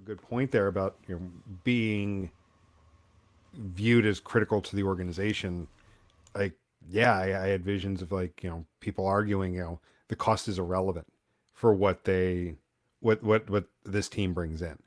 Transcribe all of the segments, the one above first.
good point there about being viewed as critical to the organization. Like, yeah, I had visions of like people arguing the cost is irrelevant for what this team brings in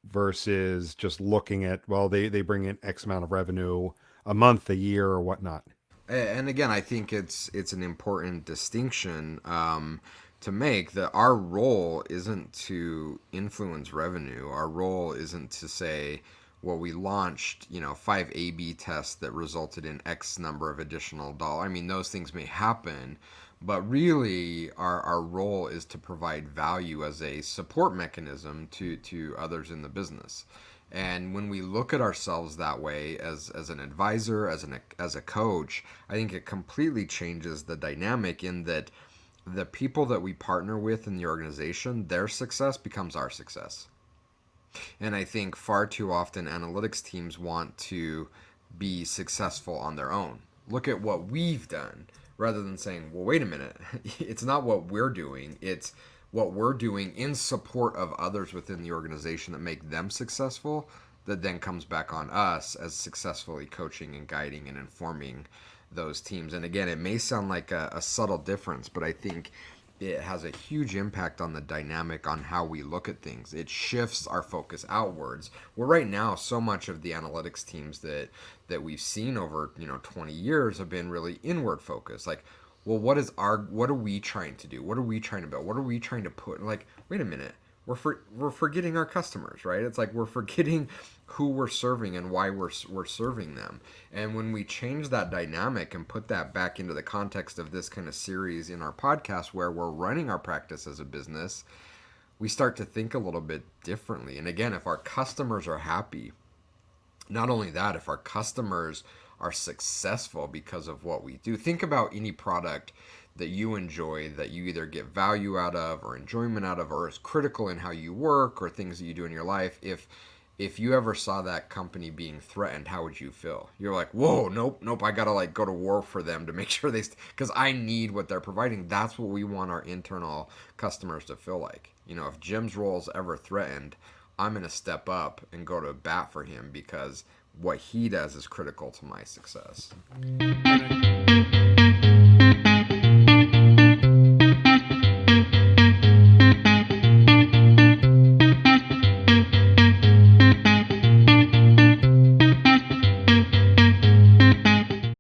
versus just looking at, well, they bring in X amount of revenue a month, a year, or whatnot. And again, I think it's an important distinction to make, that our role isn't to influence revenue. Our role isn't to say, well, we launched 5 A/B tests that resulted in X number of additional dollars. I mean, those things may happen, but really our role is to provide value as a support mechanism to others in the business. And when we look at ourselves that way, as an advisor, as a coach, I think it completely changes the dynamic, in that the people that we partner with in the organization, their success becomes our success. And I think far too often analytics teams want to be successful on their own. Look at what we've done, rather than saying, well, wait a minute, it's not what we're doing, it's what we're doing in support of others within the organization that make them successful, that then comes back on us as successfully coaching and guiding and informing those teams. And again, it may sound like a subtle difference, but I think it has a huge impact on the dynamic on how we look at things. It shifts our focus outwards. Where right now, so much of the analytics teams that we've seen over 20 years have been really inward focused. Like, well, what are we trying to do? What are we trying to build? What are we trying to put? Like, wait a minute, we're forgetting our customers, right? It's like we're forgetting who we're serving and why we're serving them. And when we change that dynamic and put that back into the context of this kind of series in our podcast, where we're running our practice as a business, we start to think a little bit differently. And again, if our customers are happy, not only that, if our customers are successful because of what we do. Think about any product that you enjoy, that you either get value out of or enjoyment out of, or is critical in how you work or things that you do in your life. If you ever saw that company being threatened, how would you feel? You're like, whoa, nope, I gotta like go to war for them to make sure because I need what they're providing. That's what we want our internal customers to feel like. If Jim's role is ever threatened, I'm gonna step up and go to bat for him, because what he does is critical to my success.